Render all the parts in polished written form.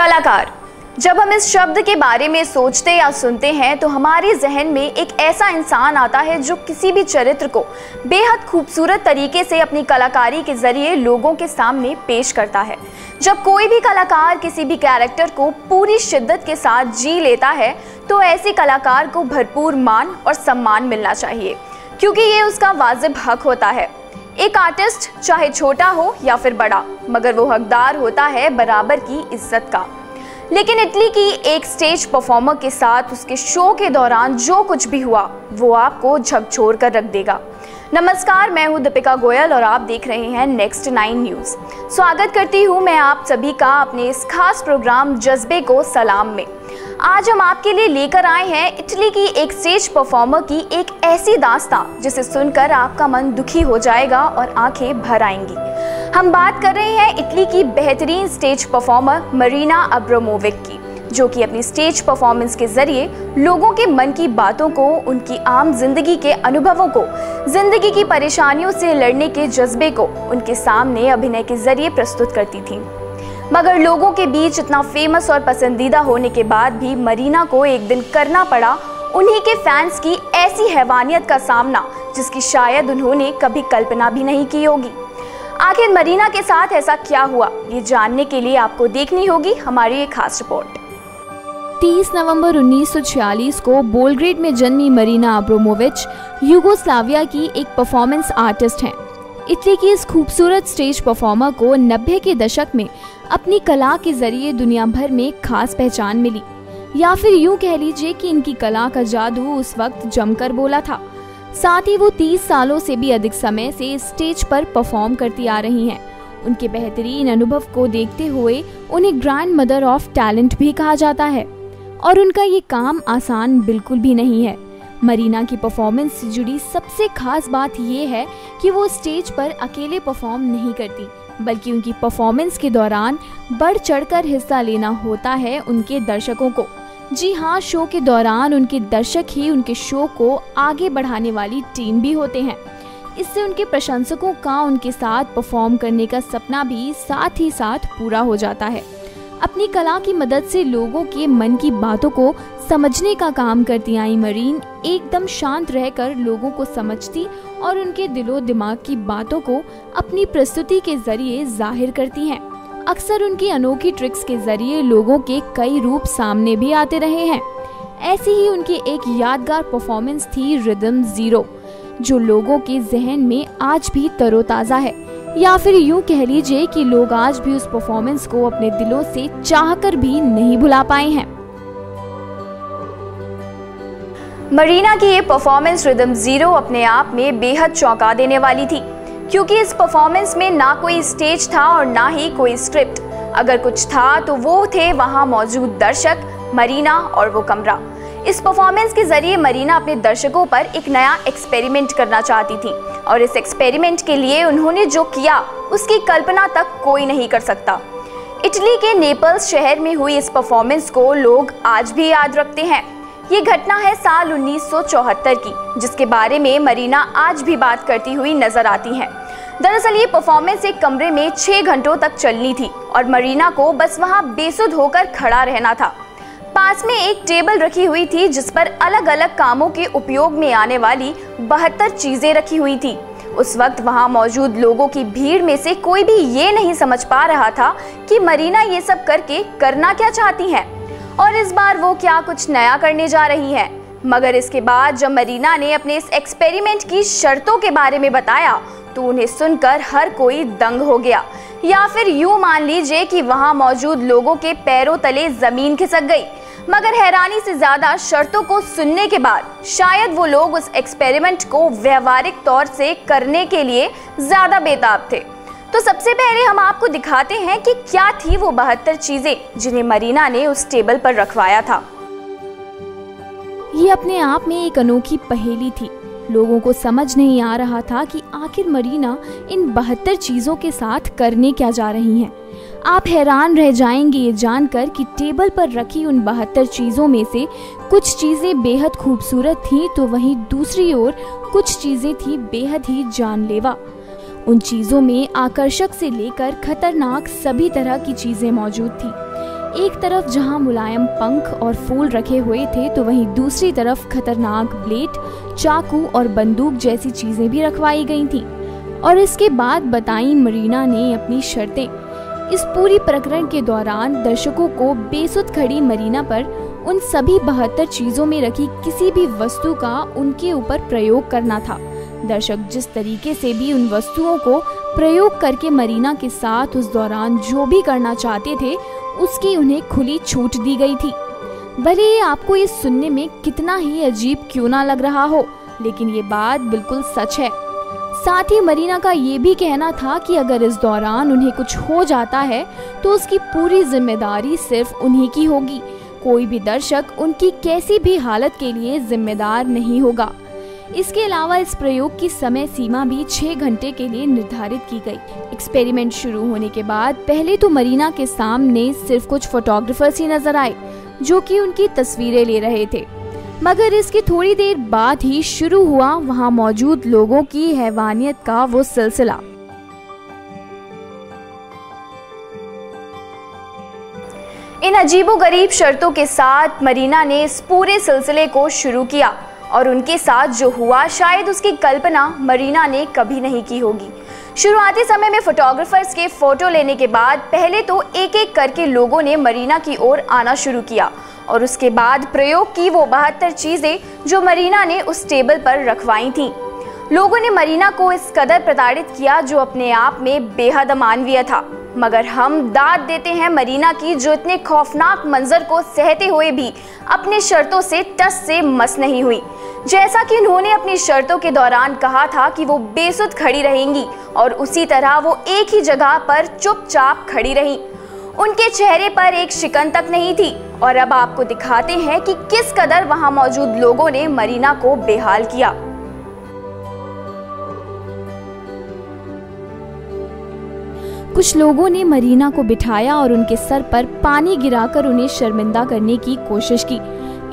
कलाकार। जब हम इस शब्द के बारे में सोचते या सुनते हैं तो हमारे जहन में एक ऐसा इंसान आता है जो किसी भी चरित्र को बेहद खूबसूरत तरीके से अपनी कलाकारी के जरिए लोगों के सामने पेश करता है। जब कोई भी कलाकार किसी भी कैरेक्टर को पूरी शिद्दत के साथ जी लेता है तो ऐसे कलाकार को भरपूर मान और सम्मान मिलना चाहिए, क्योंकि ये उसका वाजिब हक होता है। एक आर्टिस्ट चाहे छोटा हो या फिर बड़ा, मगर वो हकदार होता है बराबर की इज्जत का। लेकिन इटली की एक स्टेज परफॉर्मर के साथ उसके शो के दौरान जो कुछ भी हुआ वो आपको झकझोर कर रख देगा। नमस्कार, मैं हूं दीपिका गोयल और आप देख रहे हैं नेक्स्ट 9 न्यूज़। स्वागत करती हूं मैं आप सभी का अपने इस खास प्रोग्राम जज्बे को सलाम में। आज हम आपके लिए लेकर आए हैं इटली की एक स्टेज परफॉर्मर की एक ऐसी दास्तां जिसे सुनकर आपका मन दुखी हो जाएगा और आंखें भर आएंगी। हम बात कर रहे हैं इटली की बेहतरीन स्टेज परफॉर्मर मरीना अब्रामोविक की, जो कि अपनी स्टेज परफॉर्मेंस के जरिए लोगों के मन की बातों को, उनकी आम जिंदगी के अनुभवों को, जिंदगी की परेशानियों से लड़ने के जज्बे को उनके सामने अभिनय के जरिए प्रस्तुत करती थी। मगर लोगों के बीच इतना फेमस और पसंदीदा होने के बाद भी मरीना को एक दिन करना पड़ा उन्हीं के फैंस की ऐसी हैवानियत का सामना जिसकी शायद उन्होंने कभी कल्पना भी नहीं की होगी। आखिर मरीना के साथ ऐसा क्या हुआ, ये जानने के लिए आपको देखनी होगी हमारी एक खास रिपोर्ट। 30 नवंबर 1946 को बेलग्रेड में जन्मी मरीना अब्रामोविच यूगोस्लाविया की एक परफॉर्मेंस आर्टिस्ट हैं। इटली की इस खूबसूरत स्टेज परफॉर्मर को 90 के दशक में अपनी कला के जरिए दुनिया भर में खास पहचान मिली, या फिर यूं कह लीजिए कि इनकी कला का जादू उस वक्त जमकर बोला था। साथ ही वो 30 सालों से भी अधिक समय से स्टेज पर परफॉर्म करती आ रही हैं। उनके बेहतरीन अनुभव को देखते हुए उन्हें ग्रैंड मदर ऑफ टैलेंट भी कहा जाता है, और उनका ये काम आसान बिल्कुल भी नहीं है। मरीना की परफॉर्मेंस से जुड़ी सबसे खास बात ये है कि वो स्टेज पर अकेले परफॉर्म नहीं करती, बल्कि उनकी परफॉर्मेंस के दौरान बढ़ चढ़कर हिस्सा लेना होता है उनके दर्शकों को। जी हाँ, शो के दौरान उनके दर्शक ही उनके शो को आगे बढ़ाने वाली टीम भी होते हैं। इससे उनके प्रशंसकों का उनके साथ परफॉर्म करने का सपना भी साथ ही साथ पूरा हो जाता है। अपनी कला की मदद से लोगों के मन की बातों को समझने का काम करती आई मरीन एकदम शांत रहकर लोगों को समझती और उनके दिलो दिमाग की बातों को अपनी प्रस्तुति के जरिए जाहिर करती हैं। अक्सर उनकी अनोखी ट्रिक्स के जरिए लोगों के कई रूप सामने भी आते रहे हैं। ऐसी ही उनकी एक यादगार परफॉर्मेंस थी रिदम ज़ीरो, जो लोगों के जहन में आज भी तरोताज़ा है, या फिर यूं कह लीजिए कि लोग आज भी उस परफॉर्मेंस को अपने दिलों से चाहकर भी नहीं भुला पाए हैं। मरीना की ये परफॉर्मेंस रिदम ज़ीरो अपने आप में बेहद चौंका देने वाली थी, क्योंकि इस परफॉर्मेंस में ना कोई स्टेज था और ना ही कोई स्क्रिप्ट। अगर कुछ था तो वो थे वहाँ मौजूद दर्शक, मरीना और वो कमरा। इस परफॉर्मेंस के जरिए मरीना अपने दर्शकों पर एक नया एक्सपेरिमेंट करना चाहती थी, और इस एक्सपेरिमेंट के लिए उन्होंने जो किया उसकी कल्पना तक कोई नहीं कर सकता। इटली के नेपल्स शहर में हुई इस परफॉर्मेंस को लोग आज भी याद रखते हैं। ये घटना है साल 1974 की, जिसके बारे में मरीना आज भी बात करती हुई नजर आती हैं। दरअसल ये परफॉर्मेंस एक कमरे में 6 घंटों तक चलनी थी और मरीना को बस वहां बेसुध होकर खड़ा रहना था। पास में एक टेबल रखी हुई थी जिस पर अलग अलग कामों के उपयोग में आने वाली 72 चीजें रखी हुई थी। उस वक्त वहां मौजूद लोगों की भीड़ में से कोई भी ये नहीं समझ पा रहा था कि मरीना ये सब करके करना क्या चाहती हैं और इस बार वो क्या कुछ नया करने जा रही हैं। मगर इसके बाद जब मरीना ने अपने इस एक्सपेरिमेंट की शर्तों के बारे में बताया तो उन्हें सुनकर हर कोई दंग हो गया, या फिर यूं मान लीजिए कि वहां मौजूद लोगों के पैरों तले जमीन खिसक गई। मगर हैरानी से ज्यादा शर्तों को सुनने के बाद शायद वो लोग उस एक्सपेरिमेंट को व्यवहारिक तौर से करने के लिए ज्यादा बेताब थे। तो सबसे पहले हम आपको दिखाते हैं कि क्या थी वो 72 चीजें जिन्हें मरीना ने उस टेबल पर रखवाया था। ये अपने आप में एक अनोखी पहेली थी। लोगों को समझ नहीं आ रहा था कि आखिर मरीना इन 72 चीजों के साथ करने क्या जा रही हैं। आप हैरान रह जाएंगे ये जानकर कि टेबल पर रखी उन 72 चीजों में से कुछ चीजें बेहद खूबसूरत थीं, तो वहीं दूसरी ओर कुछ चीजें थीं बेहद ही जानलेवा। उन चीजों में आकर्षक से लेकर खतरनाक सभी तरह की चीजें मौजूद थी। एक तरफ जहां मुलायम पंख और फूल रखे हुए थे तो वहीं दूसरी तरफ खतरनाक ब्लेड, चाकू और बंदूक जैसी चीजें भी रखवाई गई थीं। और इसके बाद बताई मरीना ने अपनी शर्तें। इस पूरी प्रकरण के दौरान दर्शकों को बेसुध खड़ी मरीना पर उन सभी 72 चीजों में रखी किसी भी वस्तु का उनके ऊपर प्रयोग करना था। दर्शक जिस तरीके से भी उन वस्तुओं को प्रयोग करके मरीना के साथ उस दौरान जो भी करना चाहते थे उसकी उन्हें खुली छूट दी गई थी। भले ही आपको ये सुनने में कितना ही अजीब क्यों ना लग रहा हो, लेकिन ये बात बिल्कुल सच है। साथ ही मरीना का ये भी कहना था कि अगर इस दौरान उन्हें कुछ हो जाता है तो उसकी पूरी जिम्मेदारी सिर्फ उन्हीं की होगी। कोई भी दर्शक उनकी कैसी भी हालत के लिए जिम्मेदार नहीं होगा। इसके अलावा इस प्रयोग की समय सीमा भी 6 घंटे के लिए निर्धारित की गई। एक्सपेरिमेंट शुरू होने के बाद पहले तो मरीना के सामने सिर्फ कुछ फोटोग्राफर्स ही नजर आए जो कि उनकी तस्वीरें ले रहे थे, मगर इसके थोड़ी देर बाद ही शुरू हुआ वहां मौजूद लोगों की हैवानियत का वो सिलसिला। इन अजीबोगरीब शर्तों के साथ मरीना ने इस पूरे सिलसिले को शुरू किया और उनके साथ जो हुआ शायद उसकी कल्पना मरीना ने कभी नहीं की होगी। शुरुआती समय में फोटोग्राफर्स के फोटो लेने के बाद पहले तो एक एक करके लोगों ने मरीना की ओर आना शुरू किया और उसके बाद प्रयोग की वो 72 चीजें जो मरीना ने उस टेबल पर रखवाई थीं। लोगों ने मरीना को इस कदर प्रताड़ित किया जो अपने आप में बेहद अमानवीय था, मगर हम दाद देते हैं मरीना की जो इतने खौफनाक मंजर को सहते हुए भी अपनी शर्तों से टस से मस नहीं हुई। जैसा कि उन्होंने अपनी शर्तों के दौरान कहा था कि वो बेसुध खड़ी रहेंगी और उसी तरह वो एक ही जगह पर चुपचाप खड़ी रहीं। उनके चेहरे पर एक शिकन तक नहीं थी और अब आपको दिखाते हैं कि किस कदर वहां मौजूद लोगों ने मरीना को बेहाल किया। कुछ लोगों ने मरीना को बिठाया और उनके सर पर पानी गिराकर उन्हें शर्मिंदा करने की कोशिश की।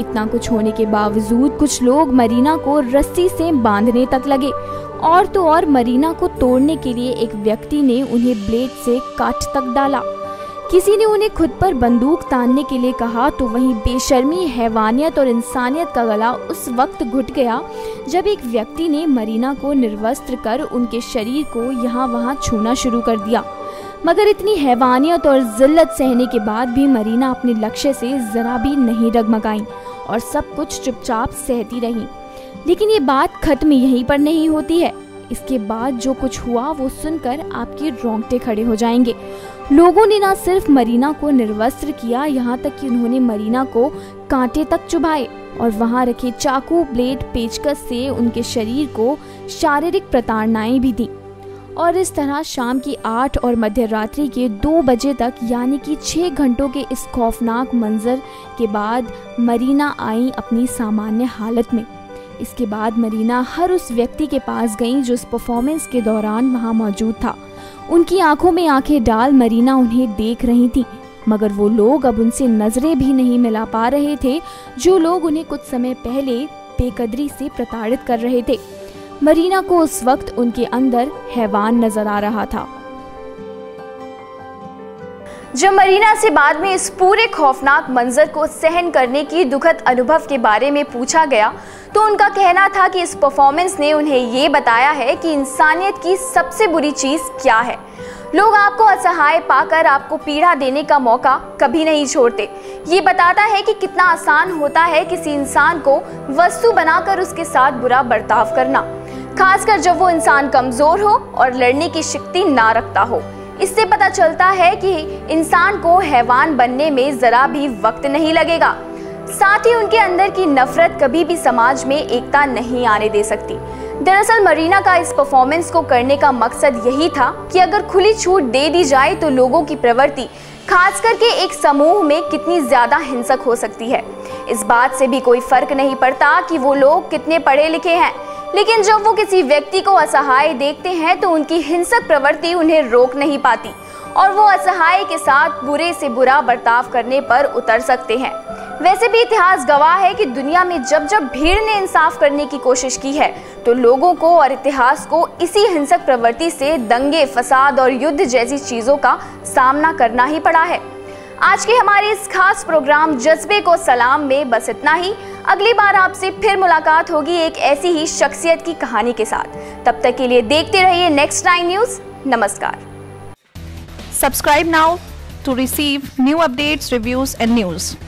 इतना कुछ होने के बावजूद कुछ लोग मरीना को रस्सी से बांधने तक लगे और तो और मरीना को तोड़ने के लिए एक व्यक्ति ने उन्हें ब्लेड से काट तक डाला। किसी ने उन्हें खुद पर बंदूक तानने के लिए कहा तो वहीं बेशर्मी, हैवानियत और इंसानियत का गला उस वक्त घुट गया जब एक व्यक्ति ने मरीना को निर्वस्त्र कर उनके शरीर को यहाँ वहाँ छूना शुरू कर दिया। मगर इतनी हैवानियत और जिल्लत सहने के बाद भी मरीना अपने लक्ष्य से जरा भी नहीं डगमगाई और सब कुछ चुपचाप सहती रही। लेकिन ये बात खत्म यहीं पर नहीं होती है। इसके बाद जो कुछ हुआ वो सुनकर आपके रोंगटे खड़े हो जाएंगे। लोगों ने न सिर्फ मरीना को निर्वस्त्र किया, यहाँ तक कि उन्होंने मरीना को कांटे तक चुभाए और वहाँ रखे चाकू, ब्लेड, पेचकस से उनके शरीर को शारीरिक प्रताड़नाएं भी दी। और इस तरह शाम की 8 और मध्य रात्रि के 2 बजे तक यानी कि 6 घंटों के इस खौफनाक मंजर के बाद मरीना आई अपनी सामान्य हालत में। इसके बाद मरीना हर उस व्यक्ति के पास गई जो इस परफॉर्मेंस के दौरान वहां मौजूद था। उनकी आंखों में आंखें डाल मरीना उन्हें देख रही थी, मगर वो लोग अब उनसे नजरें भी नहीं मिला पा रहे थे जो लोग उन्हें कुछ समय पहले बेकदरी से प्रताड़ित कर रहे थे। मरीना को उस वक्त उनके अंदर हैवान नजर आ रहा था। जब मरीना से बाद में इस पूरे खौफनाक मंजर को सहन करने की दुखद अनुभव के बारे में पूछा गया तो उनका कहना था कि इस परफॉर्मेंस ने उन्हें ये बताया है कि इंसानियत की सबसे बुरी चीज क्या है। लोग आपको असहाय पाकर आपको पीड़ा देने का मौका कभी नहीं छोड़ते। ये बताता है कि कितना आसान होता है किसी इंसान को वस्तु बनाकर उसके साथ बुरा बर्ताव करना, खासकर जब वो इंसान कमजोर हो और लड़ने की शक्ति ना रखता हो। इससे पता चलता है कि इंसान को हैवान बनने में जरा भी वक्त नहीं लगेगा। साथ ही उनके अंदर की नफरत कभी भी समाज में एकता नहीं आने दे सकती। दरअसल मरीना का इस परफॉर्मेंस को करने का मकसद यही था कि अगर खुली छूट दे दी जाए तो लोगों की प्रवृत्ति खास करके एक समूह में कितनी ज्यादा हिंसक हो सकती है। इस बात से भी कोई फर्क नहीं पड़ता कि वो लोग कितने पढ़े लिखे हैं, लेकिन जब वो किसी व्यक्ति को असहाय देखते हैं तो उनकी हिंसक प्रवृत्ति उन्हें रोक नहीं पाती और वो असहाय के साथ बुरे से बुरा बर्ताव करने पर उतर सकते हैं। वैसे भी इतिहास गवाह है कि दुनिया में जब जब भीड़ ने इंसाफ करने की कोशिश की है तो लोगों को और इतिहास को इसी हिंसक प्रवृत्ति से दंगे, फसाद और युद्ध जैसी चीजों का सामना करना ही पड़ा है। आज के हमारे इस खास प्रोग्राम जज्बे को सलाम में बस इतना ही। अगली बार आपसे फिर मुलाकात होगी एक ऐसी ही शख्सियत की कहानी के साथ। तब तक के लिए देखते रहिए नेक्स्ट 9 न्यूज़। नमस्कार। Subscribe now to receive new updates, reviews and news.